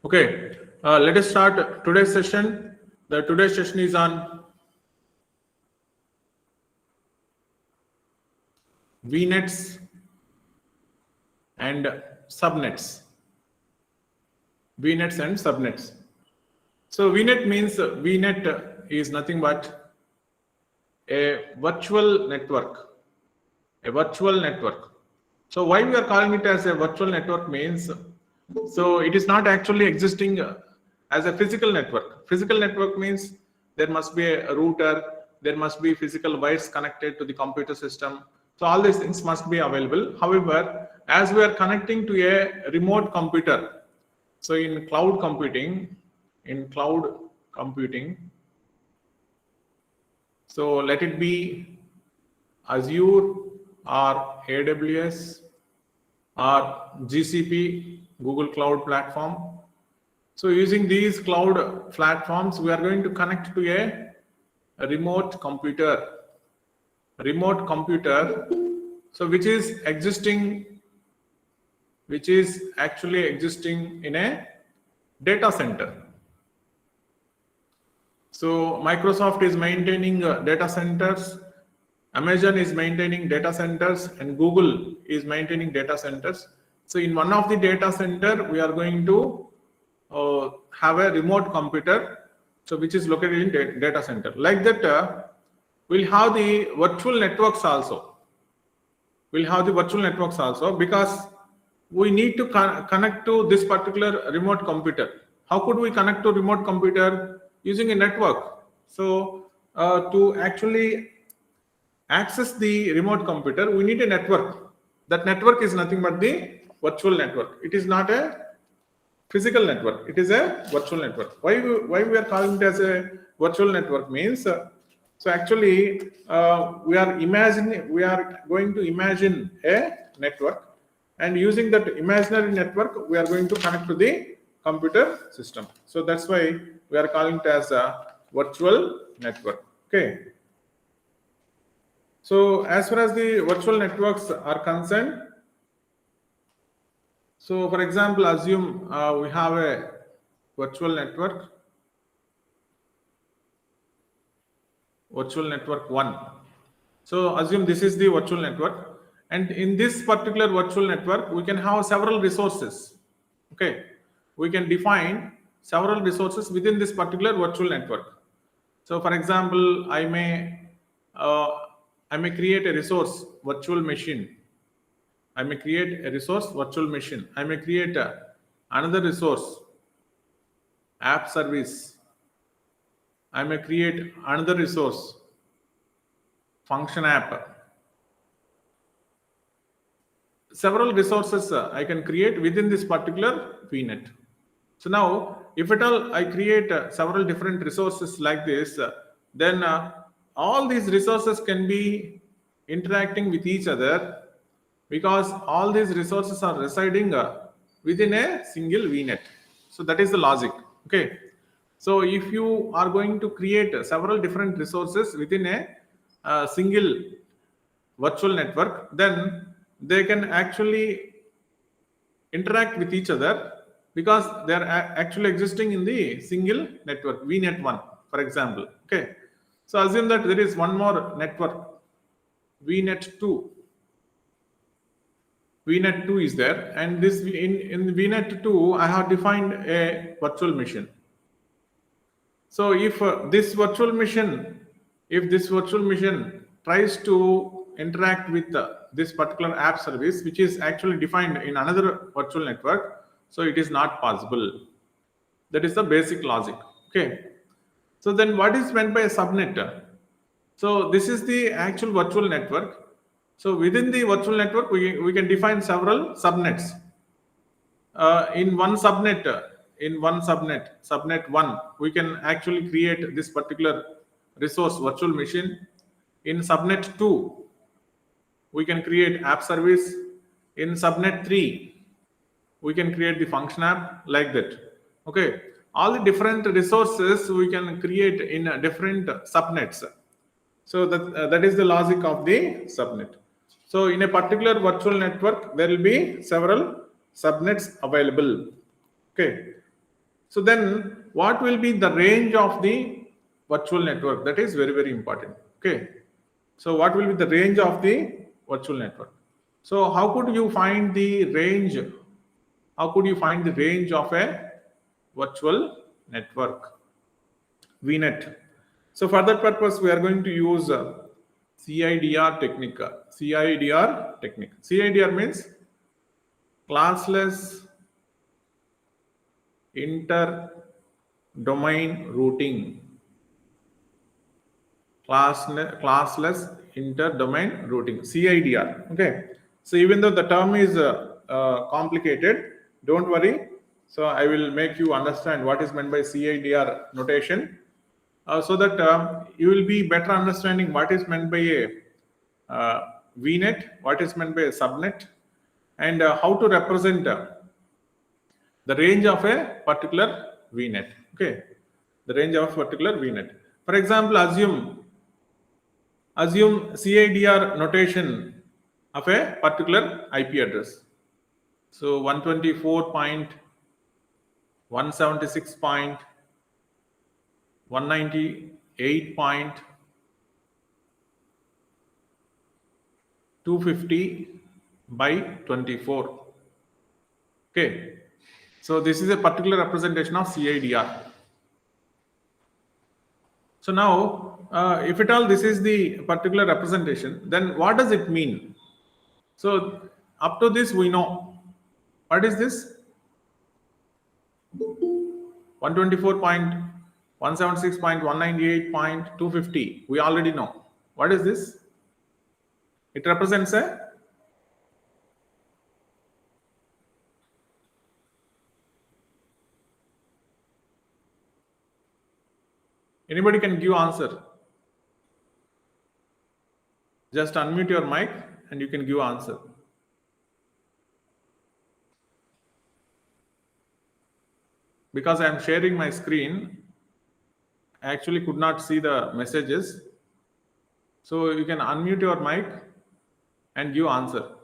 Okay, let us start today's session. Today's session is on VNets and subnets. VNets and subnets. So VNet means VNet is nothing but a virtual network. A virtual network. So why we are calling it as a virtual network means, so it is not actually existing as a physical network. Physical network means there must be a router, there must be physical wires connected to the computer system. So all these things must be available. However, as we are connecting to a remote computer, so in cloud computing, so let it be Azure or AWS or GCP, Google Cloud Platform. So using these cloud platforms, we are going to connect to a remote computer. So which is actually existing in a data center. So Microsoft is maintaining data centers, Amazon is maintaining data centers, and Google is maintaining data centers. So in one of the data center, we are going to have a remote computer, so which is located in data center. Like that, we'll have the virtual networks also. Because we need to connect to this particular remote computer. How could we connect to remote computer? Using a network. So to actually access the remote computer, we need a network. That network is nothing but the virtual network. It is not a physical network. It is a virtual network. Why we are calling it as a virtual network means, so actually we are going to imagine a network, and using that imaginary network, we are going to connect to the computer system. So that's why we are calling it as a virtual network. Okay. So as far as the virtual networks are concerned, so for example, assume we have a virtual network 1. So assume this is the virtual network, and in this particular virtual network, we can have several resources. Okay, we can define several resources within this particular virtual network. So for example, I may create a resource virtual machine. I may create another resource app service. I may create another resource function app. Several resources I can create within this particular VNet. So now, if at all I create several different resources like this, then all these resources can be interacting with each other, because all these resources are residing within a single VNet. So that is the logic. Okay. So if you are going to create several different resources within a single virtual network, then they can actually interact with each other, because they are actually existing in the single network, VNet 1, for example. Okay. So assume that there is one more network, VNet 2. VNet 2 is there, and this in VNet 2, I have defined a virtual machine. So if this virtual machine tries to interact with this particular app service, which is actually defined in another virtual network, so it is not possible. That is the basic logic. Okay. So then what is meant by a subnet? So this is the actual virtual network. So within the virtual network, we can define several subnets. In one subnet, subnet 1, we can actually create this particular resource virtual machine. In subnet 2, we can create app service. In subnet 3, we can create the function app, like that. Okay. All the different resources we can create in different subnets. So that is the logic of the subnet. So in a particular virtual network, there will be several subnets available. Okay. So then what will be the range of the virtual network? That is very, very important. Okay. So what will be the range of the virtual network? So how could you find the range? How could you find the range of a virtual network? VNet. So for that purpose, we are going to use CIDR technique. CIDR technique. CIDR means classless inter-domain routing. Classless inter-domain routing. CIDR. Okay. So even though the term is complicated, don't worry. So I will make you understand what is meant by CIDR notation. So that you will be better understanding what is meant by a VNet, what is meant by a subnet, and how to represent the range of a particular VNet. Okay, the range of a particular VNet. For example, assume CIDR notation of a particular IP address. So 128.168.250 by 24. Okay, so this is a particular representation of CIDR. So now, if at all this is the particular representation, then what does it mean? So up to this we know. What is this? 124.176.198.250. We already know. What is this? It represents a anybody can give answer. Just unmute your mic and you can give answer. Because I am sharing my screen, I actually could not see the messages. So you can unmute your mic and give answer.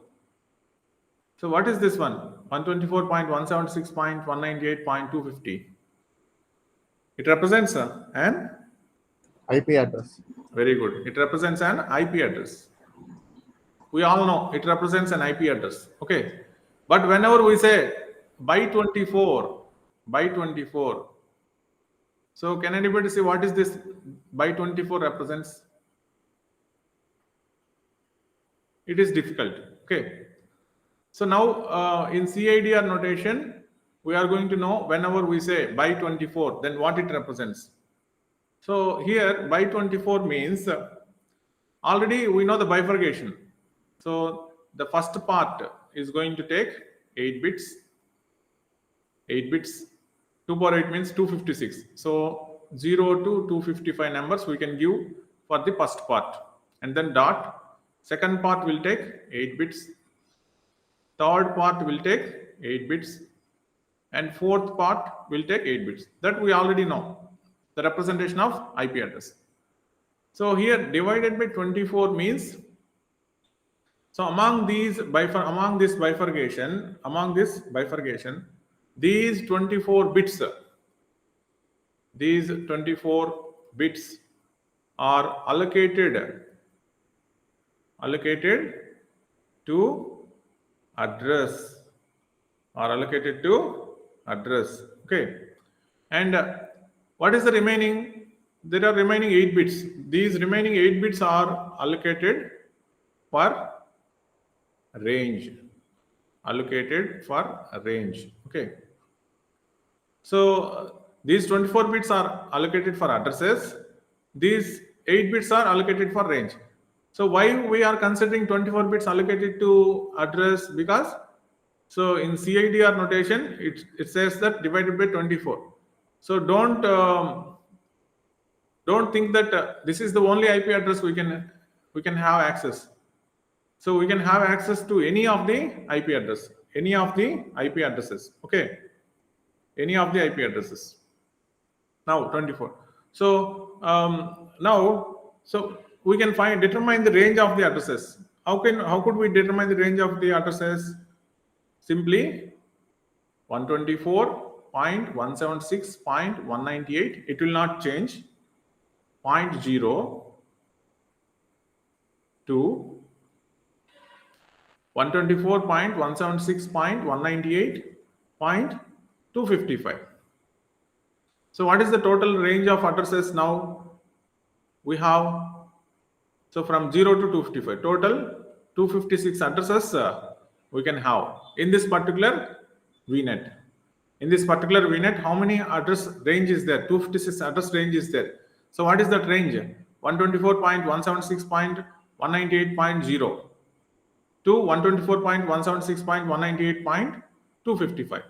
So what is this one? 124.176.198.250. It represents an IP address. Very good. It represents an IP address. We all know it represents an IP address. Okay. But whenever we say by 24, so can anybody say what is this by 24 represents? It is difficult. Okay. So now in CIDR notation, we are going to know whenever we say by 24, then what it represents. So here by 24 means already we know the bifurcation. So the first part is going to take 8 bits. 8 bits. 2 power 8 means 256. So 0 to 255 numbers we can give for the first part. And then dot. Second part will take 8 bits. Third part will take 8 bits. And fourth part will take 8 bits. That we already know. The representation of IP address. So here divided by 24 means, so among this bifurcation, these 24 bits are allocated to address. Okay. And what is the remaining? There are remaining 8 bits. These remaining 8 bits are allocated for range. Okay. So these 24 bits are allocated for addresses. These 8 bits are allocated for range. So why we are considering 24 bits allocated to address? Because so in CIDR notation, it says that divided by 24. So don't think that this is the only IP address we can have access. So we can have access to any of the IP addresses. Okay, any of the IP addresses. Now 24. So so we can determine the range of the addresses. How could we determine the range of the addresses? Simply 124.176.198. It will not change. 0.0 to 124.176.198.255. So what is the total range of addresses now? We have, so from 0 to 255, total 256 addresses we can have in this particular VNet. In this particular VNet, how many address range is there? 256 address range is there. So what is that range? 124.176.198.0 to 124.176.198.255.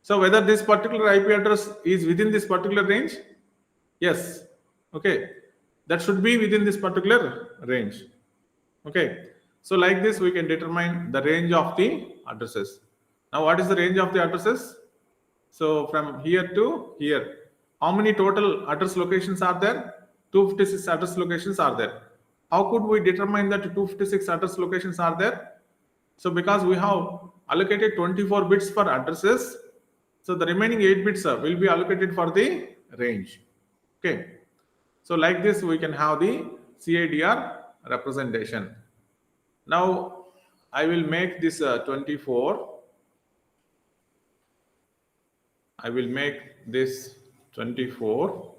So whether this particular IP address is within this particular range? Yes. Okay. That should be within this particular range. Okay. So like this, we can determine the range of the addresses. Now, what is the range of the addresses? So from here to here, how many total address locations are there? 256 address locations are there. How could we determine that 256 address locations are there? So because we have allocated 24 bits for addresses, so the remaining 8 bits will be allocated for the range. Okay. So like this, we can have the CIDR representation. Now, I will make this 24. I will make this 24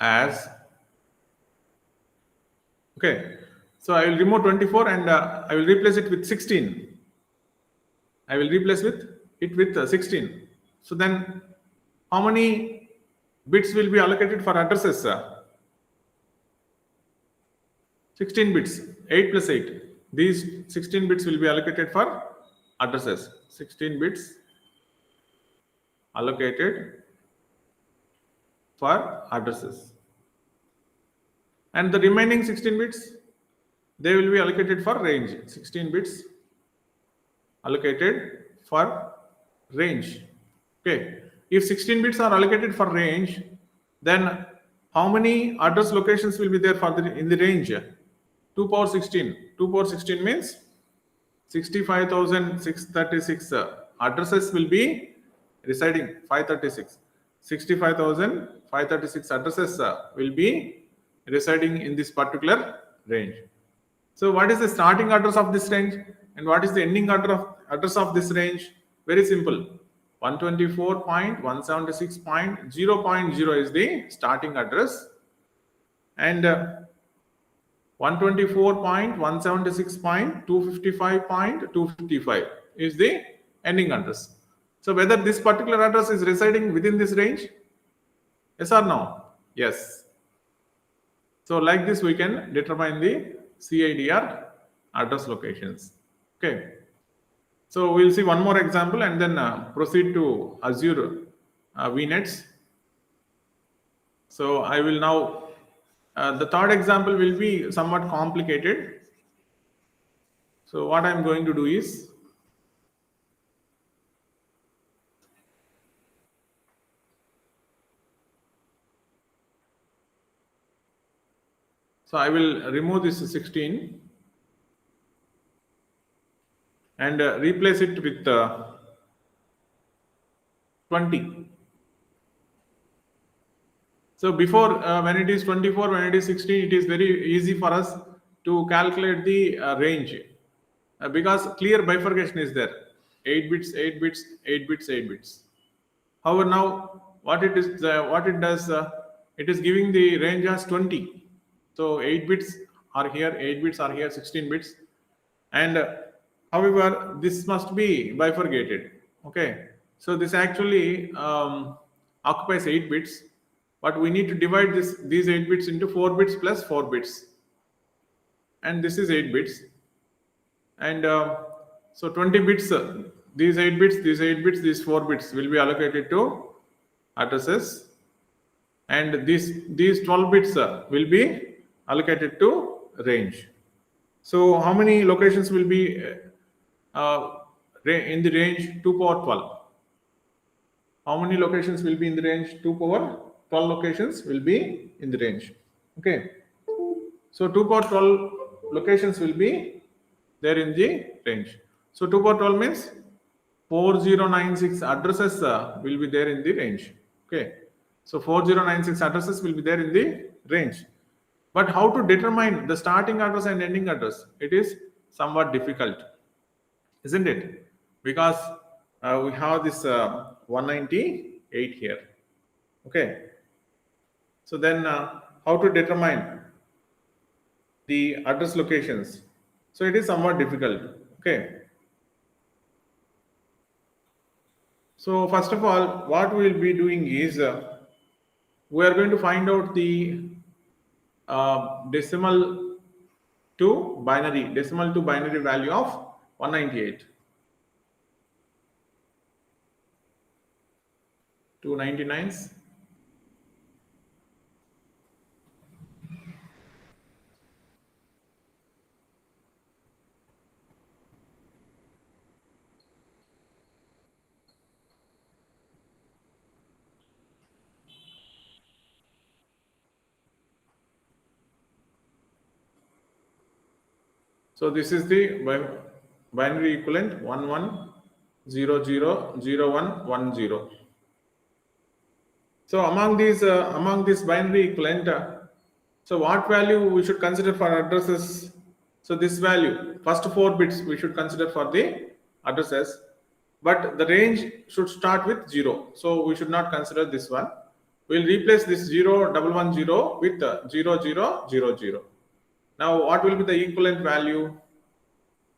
as, okay, so I will remove 24 and I will replace it with 16. I will replace it with 16. So then how many bits will be allocated for addresses? 16 bits, 8 plus 8. These 16 bits will be allocated for addresses. 16 bits allocated for addresses. And the remaining 16 bits, they will be allocated for range. 16 bits allocated for range. Okay. If 16 bits are allocated for range, then how many address locations will be there for in the range? 2 power 16. 2 power 16 means 65,636 addresses will be residing. 536. 65,536 addresses will be residing in this particular range. So what is the starting address of this range and what is the ending address of this range? Very simple. 124.176.0.0 is the starting address and 124.176.255.255 is the ending address. So whether this particular address is residing within this range? Yes or no? Yes. So like this, we can determine the CIDR address locations. Okay. So we'll see one more example and then proceed to Azure VNets. So I will now, the third example will be somewhat complicated. So what I'm going to do is, so I will remove this 16 and replace it with 20. So before, when it is 24, when it is 16, it is very easy for us to calculate the range because clear bifurcation is there. 8 bits, 8 bits, 8 bits, 8 bits. However, now what it is, what it does, it is giving the range as 20. So 8 bits are here, 8 bits are here, 16 bits, and however, this must be bifurcated. Okay, so this actually occupies 8 bits, but we need to divide these 8 bits into 4 bits plus 4 bits, and this is 8 bits, and so 20 bits. These 8 bits, these 8 bits, these 4 bits will be allocated to addresses, and these 12 bits will be allocated to range. So how many locations will be in the range 2 power 12? How many locations will be in the range 2 power 12 locations will be in the range? Okay. So 2 power 12 locations will be there in the range. So 2 power 12 means 4096 addresses will be there in the range. Okay. So 4096 addresses will be there in the range. But how to determine the starting address and ending address? It is somewhat difficult, isn't it? Because we have this 198 here. Okay. So then how to determine the address locations? So it is somewhat difficult. Okay. So first of all, what we will be doing is we are going to find out the decimal to binary value of 198. 299s. So this is the binary equivalent 11000110. So among this binary equivalent, so what value we should consider for addresses? So this value, first 4 bits we should consider for the addresses, but the range should start with 0. So we should not consider this one. We'll replace this 0110 with 0000. Now what will be the equivalent value?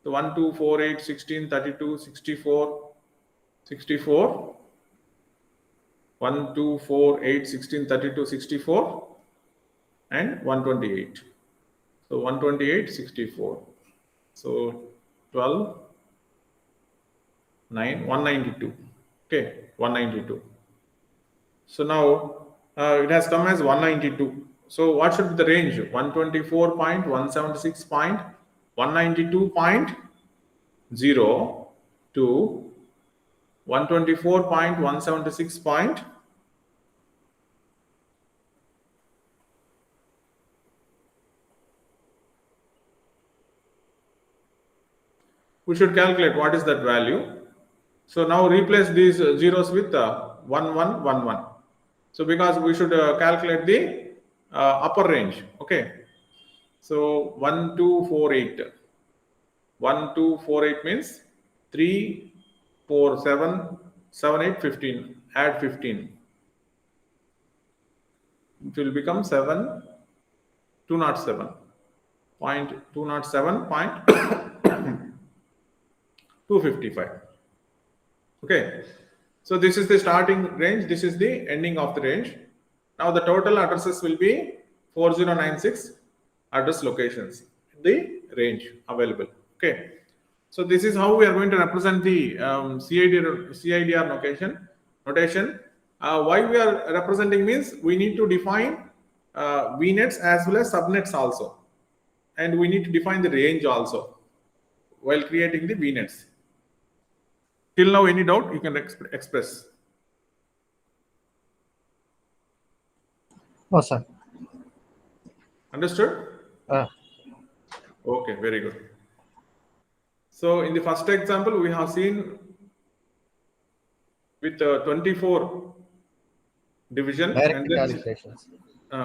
The 1, 2, 4, 8, 16, 32, 64, 64. 1, 2, 4, 8, 16, 32, 64 and 128. So 128, 64. So 12, 9, 192. Okay, 192. So now it has come as 192. So what should be the range? 124.176.192.0 to 124.176. We should calculate what is that value. So now replace these zeros with 1111. So because we should calculate the upper range. Okay. So 1248. 1248 means 3, 4, 7, 7, 8, 15. Add 15. It will become 7, 207. 207.255. Okay. So this is the starting range. This is the ending of the range. Now the total addresses will be 4096 address locations in the range available. Okay. So this is how we are going to represent the CIDR notation. Why we are representing means we need to define VNets as well as subnets also. And we need to define the range also while creating the VNets. Till now, any doubt you can express. No, sir. Understood? Okay, very good. So in the first example, we have seen with 24 division Direct and then calculations.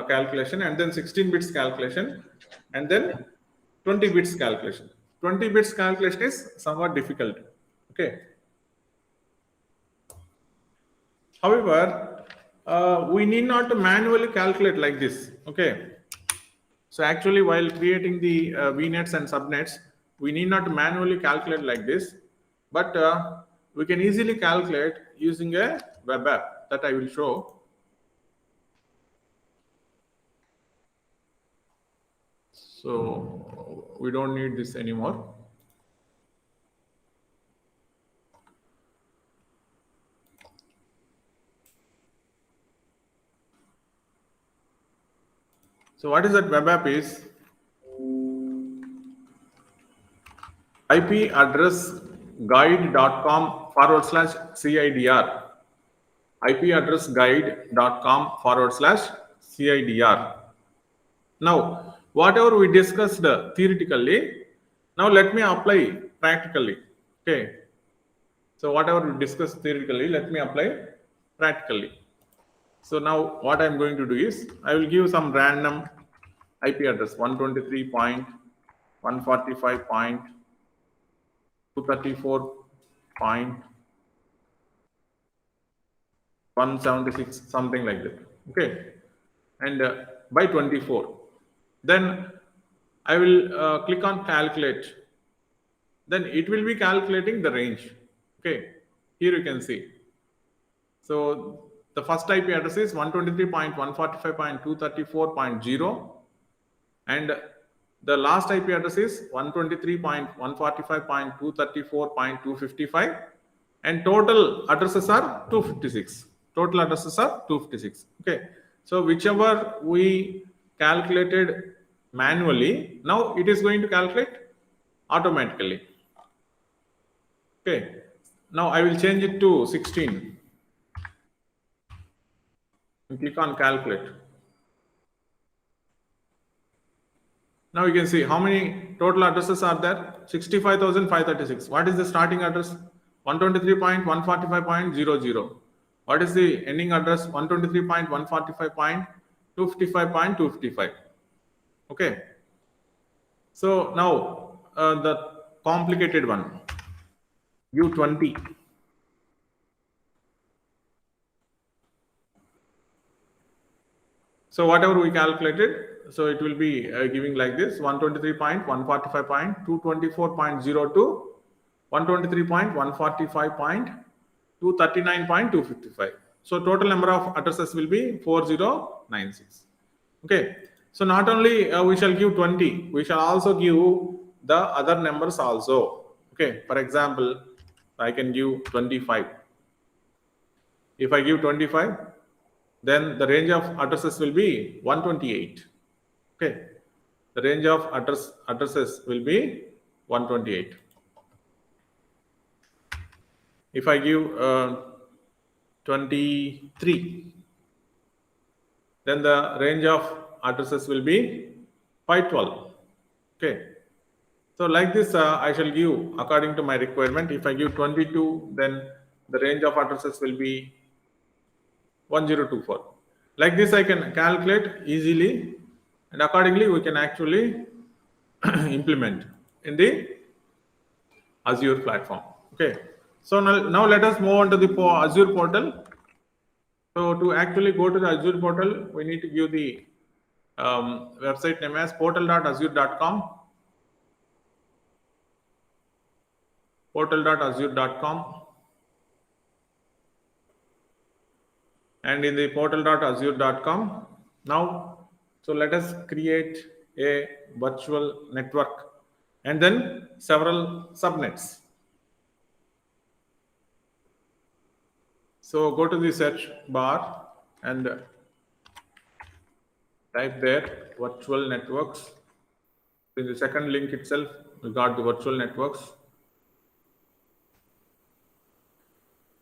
Calculation, and then 16 bits calculation, and then 20 bits calculation. 20 bits calculation is somewhat difficult. Okay. However, we need not to manually calculate like this. Okay. So actually, while creating the VNets and subnets, we need not to manually calculate like this, but we can easily calculate using a web app that I will show. So we don't need this anymore. So what is that web app is? ipaddressguide.com/CIDR. ipaddressguide.com/CIDR. Now, whatever we discussed theoretically, Now let me apply practically. Okay. So whatever we discussed theoretically, let me apply practically. So now what I'm going to do is I will give some random IP address 123.145.234.176, something like that. Okay. And by 24. Then I will click on calculate. Then it will be calculating the range. Okay. Here you can see. So the first IP address is 123.145.234.0 and the last IP address is 123.145.234.255 and total addresses are 256. Total addresses are 256. Okay. So whichever we calculated manually, now it is going to calculate automatically. Okay. Now I will change it to 16. And click on calculate. Now you can see how many total addresses are there. 65,536. What is the starting address? 123.145.00. What is the ending address? 123.145.255.255. Okay. So now the complicated one. U20. So whatever we calculated, so it will be giving like this 123.145.224.02, 123.145.239.255. So total number of addresses will be 4096. Okay. So not only we shall give 20, we shall also give the other numbers also. Okay. For example, I can give 25. If I give 25, then the range of addresses will be 128. Okay. The range of addresses will be 128. If I give 23, then the range of addresses will be 512. Okay. So like this, I shall give according to my requirement. If I give 22, then the range of addresses will be 1024. Like this, I can calculate easily, and accordingly, we can actually implement in the Azure platform. Okay. So now let us move on to the Azure portal. So to actually go to the Azure portal, we need to give the website name as portal.azure.com. Portal.azure.com. And in the portal.azure.com, now, so let us create a virtual network and then several subnets. So go to the search bar and type there virtual networks. In the second link itself, we got the virtual networks.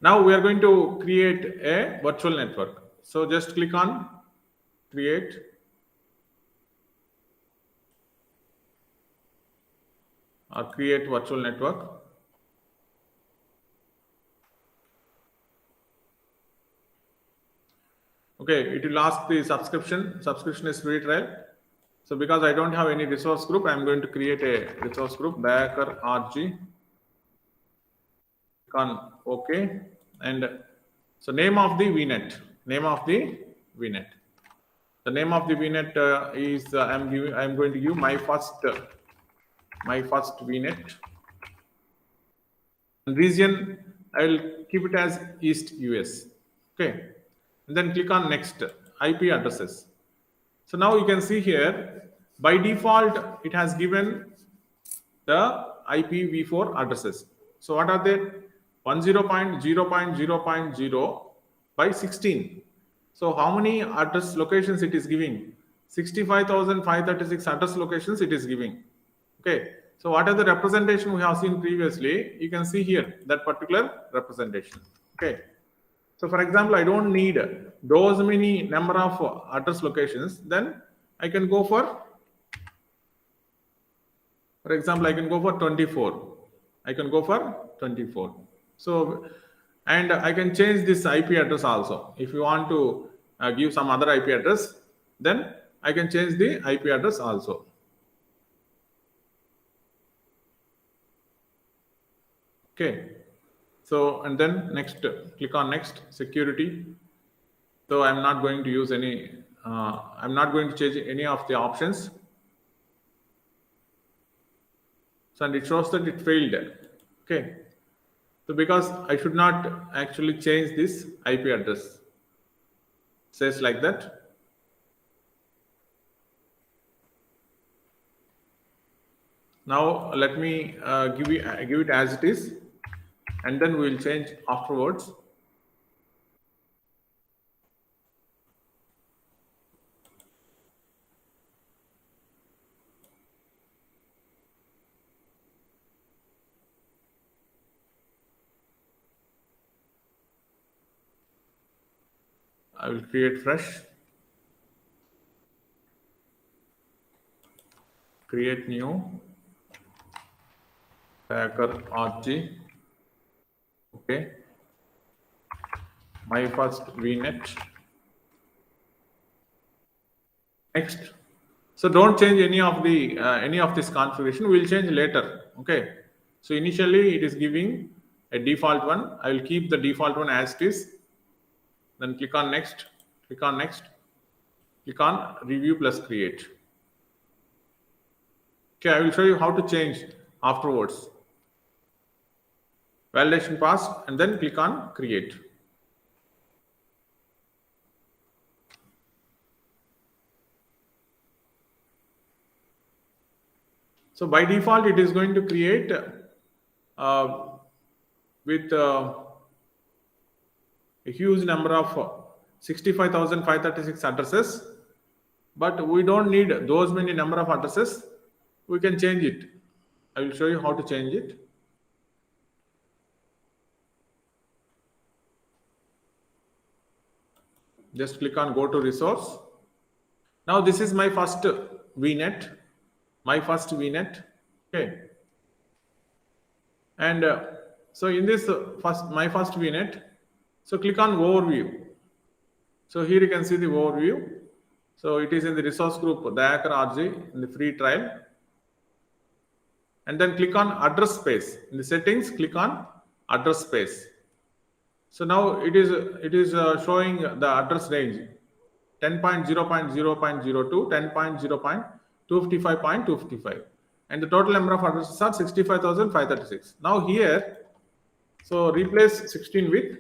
Now we are going to create a virtual network. So just click on create. Or create virtual network. Okay, it will ask the subscription. Subscription is free trial. So because I don't have any resource group, I'm going to create a resource group, Backer RG. Click on OK. And so name of the VNet. Name of the VNet. The name of the VNet is I'm going to give my first VNet. And region, I will keep it as East US. Okay. And then click on next, IP addresses. So now you can see here, by default, it has given the IPv4 addresses. So what are they? 10.0.0.0 by 16. So how many address locations it is giving? 65,536 address locations it is giving. Okay. So what are the representation we have seen previously? You can see here that particular representation. Okay. So for example, I don't need those many number of address locations. Then I can go for For example, I can go for 24. I can go for 24. So, and I can change this IP address also. If you want to give some other IP address, then I can change the IP address also. Okay. So, and then next, click on next, security. So I'm not going to use any, I'm not going to change any of the options. So, and it shows that it failed. Okay. So because I should not actually change this IP address. Says like that. Now let me give it as it is, and then we will change afterwards. I will create fresh, create new, hacker RG. Okay, my first VNet. Next, so don't change any of this configuration. We'll change later. Okay, so initially it is giving a default one. I will keep the default one as it is. Then click on next, click on next, click on review plus create. Okay, I will show you how to change afterwards. Validation pass, and then click on create. So by default, it is going to create with a huge number of 65,536 addresses, but we don't need those many number of addresses. We can change it. I will show you how to change it. Just click on go to resource. Now this is my first VNet, okay. And so in this my first VNet, so click on overview. So here you can see the overview. So it is in the resource group, the hacker RG in the free trial. And then click on address space. In the settings, click on address space. So now it is showing the address range 10.0.0.02, 10.0.255.255, and the total number of addresses are 65,536. Now here, so replace 16 with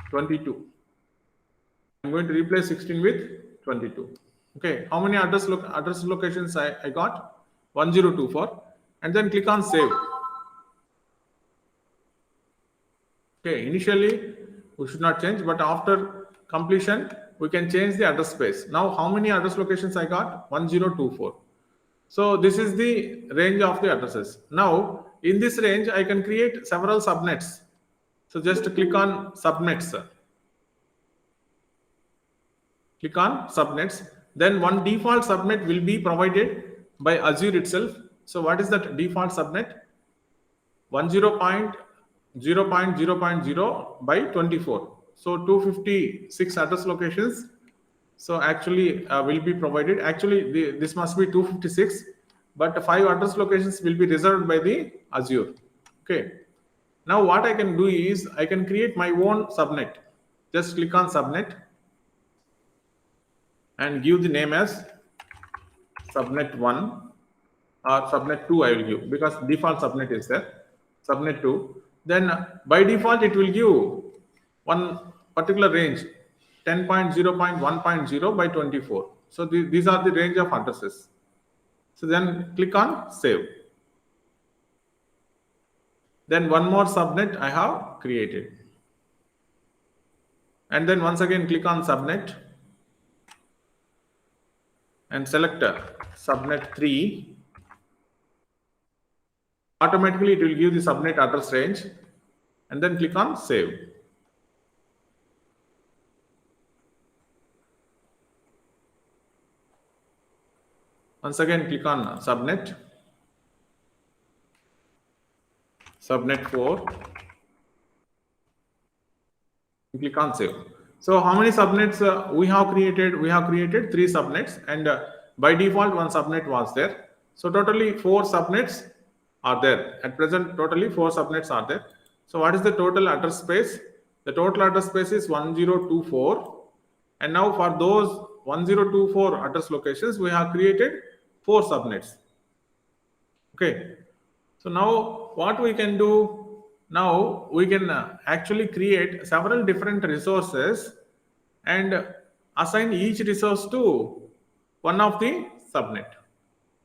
22. I'm going to replace 16 with 22. Okay, how many address locations I got? 1024, and then click on save. Okay, initially we should not change, but after completion we can change the address space. Now how many address locations I got? 1024. So this is the range of the addresses. Now in this range I can create several subnets. So just click on subnets. Click on subnets. Then one default subnet will be provided by Azure itself. So what is that default subnet? 10.0.0.0 by 24. So 256 address locations. So actually will be provided. Actually this must be 256, but 5 address locations will be reserved by the Azure. Okay. Now what I can do is I can create my own subnet. Just click on subnet and give the name as subnet 1 or subnet 2. I will give because default subnet is there. Subnet 2. Then by default it will give one particular range 10.0.1.0 by 24. So these are the range of addresses. So then click on save. Then one more subnet I have created. And then once again click on subnet and select subnet 3. Automatically it will give the subnet address range, and then click on save. Once again click on subnet subnet 4. Click on save. So how many subnets we have created? We have created 3 subnets, and by default 1 subnet was there. So totally 4 subnets are there. At present, totally 4 subnets are there. So what is the total address space? The total address space is 1024. And now for those 1024 address locations, we have created 4 subnets. Okay. So now what we can do? Now we can actually create several different resources and assign each resource to one of the subnet.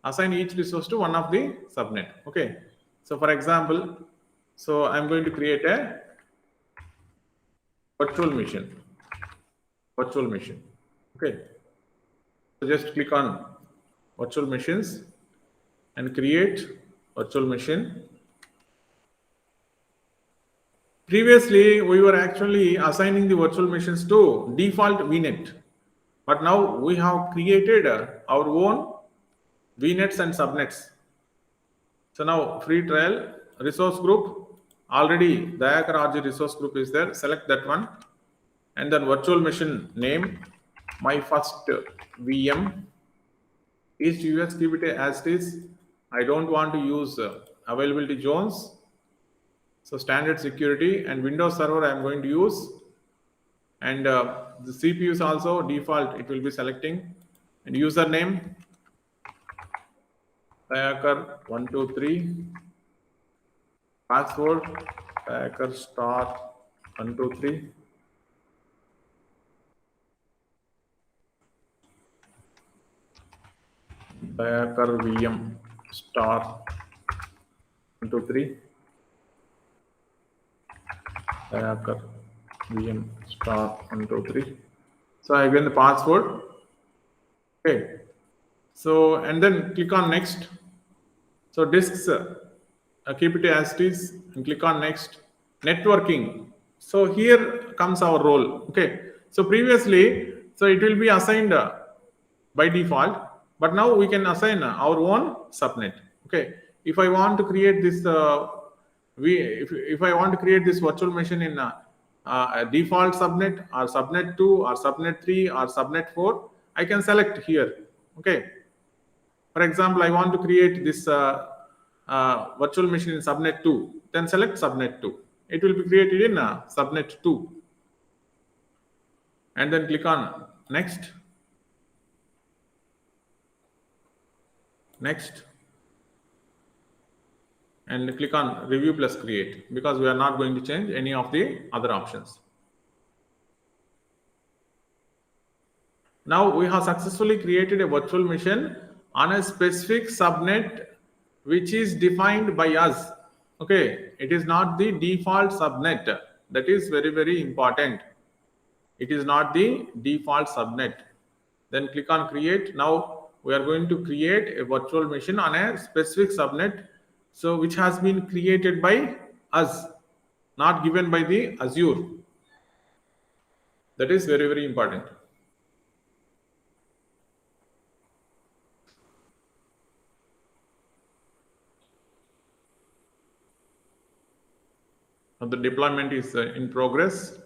Assign each resource to one of the subnet. Okay. So for example, so I'm going to create a virtual machine. Virtual machine. Okay. So just click on virtual machines and create virtual machine. Previously, we were actually assigning the virtual machines to default VNet, but now we have created our own VNets and subnets. So now free trial resource group, already the Dayakar RG resource group is there. Select that one, and then virtual machine name, my first VM. Each US keep it as it is. I don't want to use availability zones. So standard security and Windows Server I am going to use, and the CPU is also default. It will be selecting, and username Dayakar 123, password Dayakar star 123. Dayakar VM star 123. Dayakar VM star 123. So I given the password. Okay. So and then click on next. So disks, keep it as it is, and click on next. Networking. So here comes our role. Okay. So previously, so it will be assigned by default, but now we can assign our own subnet. Okay. If I want to create this, if I want to create this virtual machine in a default subnet or subnet 2 or subnet 3 or subnet 4, I can select here. Okay. For example, I want to create this virtual machine in subnet 2, then select subnet 2. It will be created in subnet 2. And then click on next. Next. And click on review plus create, because we are not going to change any of the other options. Now we have successfully created a virtual machine on a specific subnet which is defined by us. Okay, it is not the default subnet. That is very, very important. It is not the default subnet. Then click on create. Now we are going to create a virtual machine on a specific subnet, so which has been created by us, not given by the Azure. That is very, very important. Now the deployment is in progress.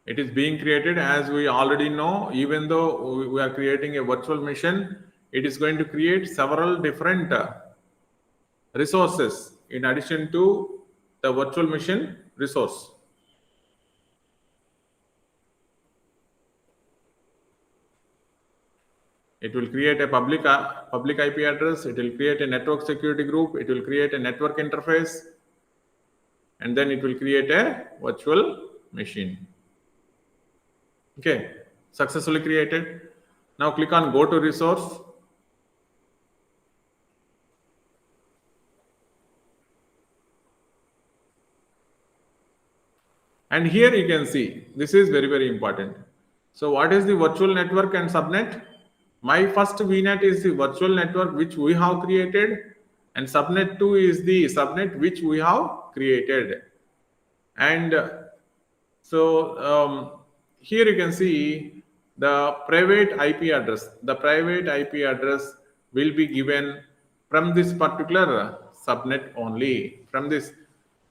It is being created, as we already know. Even though we are creating a virtual machine, it is going to create several different resources in addition to the virtual machine resource. It will create a public IP address. It will create a network security group. It will create a network interface, and then it will create a virtual machine. Okay, successfully created. Now click on go to resource. And here you can see, this is very, very important. So what is the virtual network and subnet? My first VNet is the virtual network which we have created, and subnet 2 is the subnet which we have created. And so here you can see the private IP address. The private IP address will be given from this particular subnet only, from this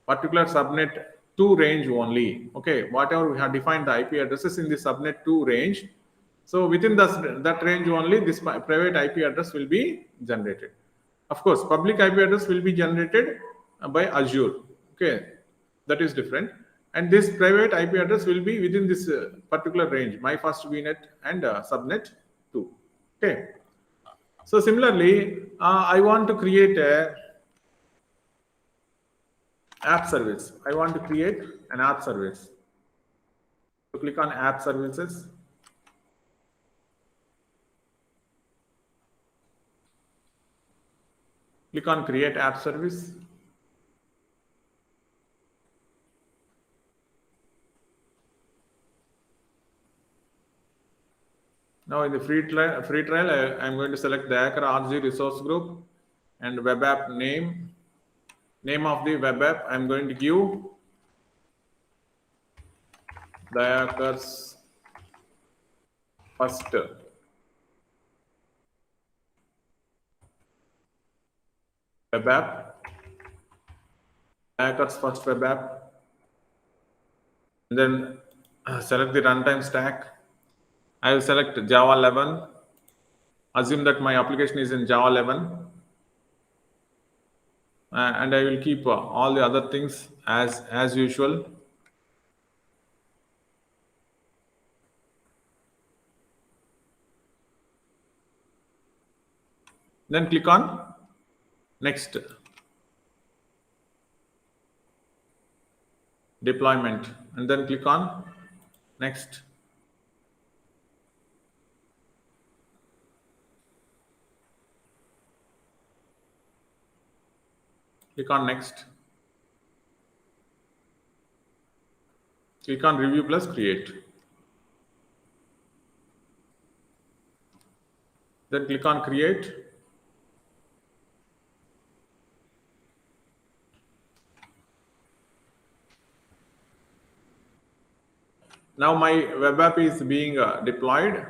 particular subnet 2 range only. Okay, whatever we have defined the IP addresses in the subnet 2 range. So within that range only, this private IP address will be generated. Of course, public IP address will be generated by Azure. Okay, that is different. And this private IP address will be within this particular range, my first VNet and subnet 2. Okay. So similarly, I want to create a app service. I want to create an app service. So click on app services. Click on create app service. Now in the free trial, I am going to select the Hacker RG resource group and web app name. Name of the web app I am going to give the Hacker's first web app. Hacker's first web app. And then select the runtime stack. I will select Java 11. Assume that my application is in Java 11. And I will keep all the other things as usual. Then click on next. Deployment, and then click on next. Click on next. Click on review plus create. Then click on create. Now my web app is being deployed.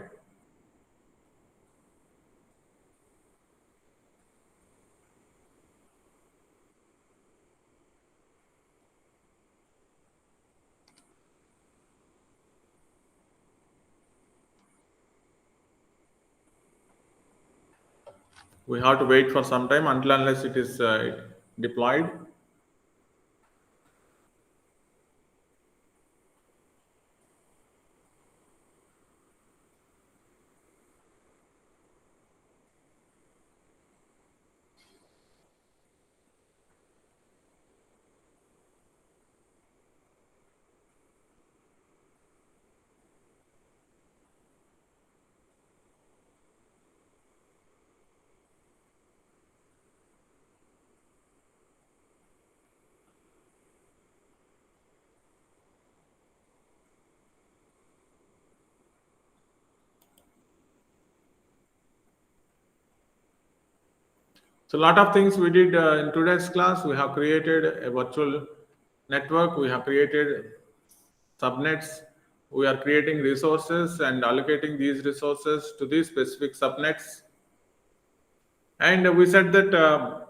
We have to wait for some time until unless it is deployed. So a lot of things we did in today's class. We have created a virtual network. We have created subnets. We are creating resources and allocating these resources to these specific subnets. And we said that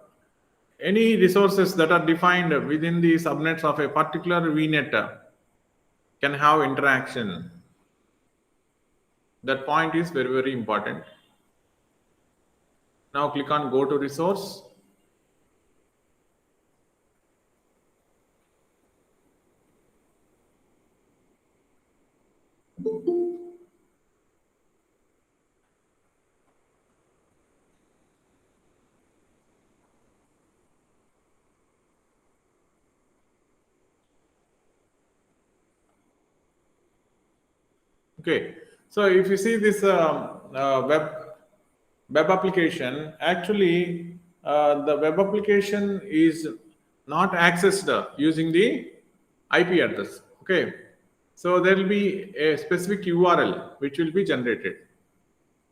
any resources that are defined within the subnets of a particular VNet can have interaction. That point is very, very important. Now click on go to resource. Okay, so if you see this web application, actually the web application is not accessed using the IP address. Okay, so there will be a specific URL which will be generated.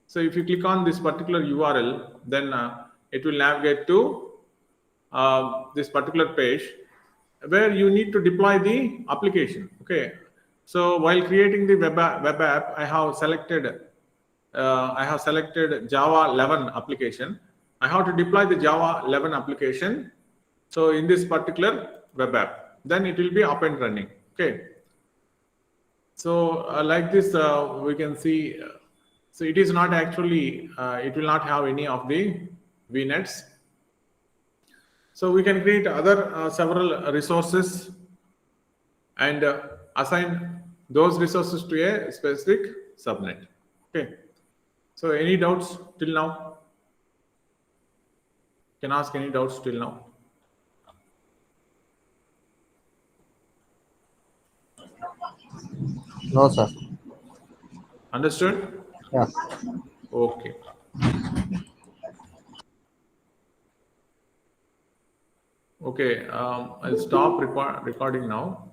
So if you click on this particular URL, then it will navigate to this particular page where you need to deploy the application. Okay, So while creating the web app, I have selected Java 11 application. I have to deploy the Java 11 application. So in this particular web app, then it will be up and running. Okay. So like this, we can see. So it is not actually. It will not have any of the VNets. So we can create other several resources and assign those resources to a specific subnet. Okay. So any doubts till now? Can ask any doubts till now. No, sir. Understood? Yeah. Okay. Okay. I'll stop recording now.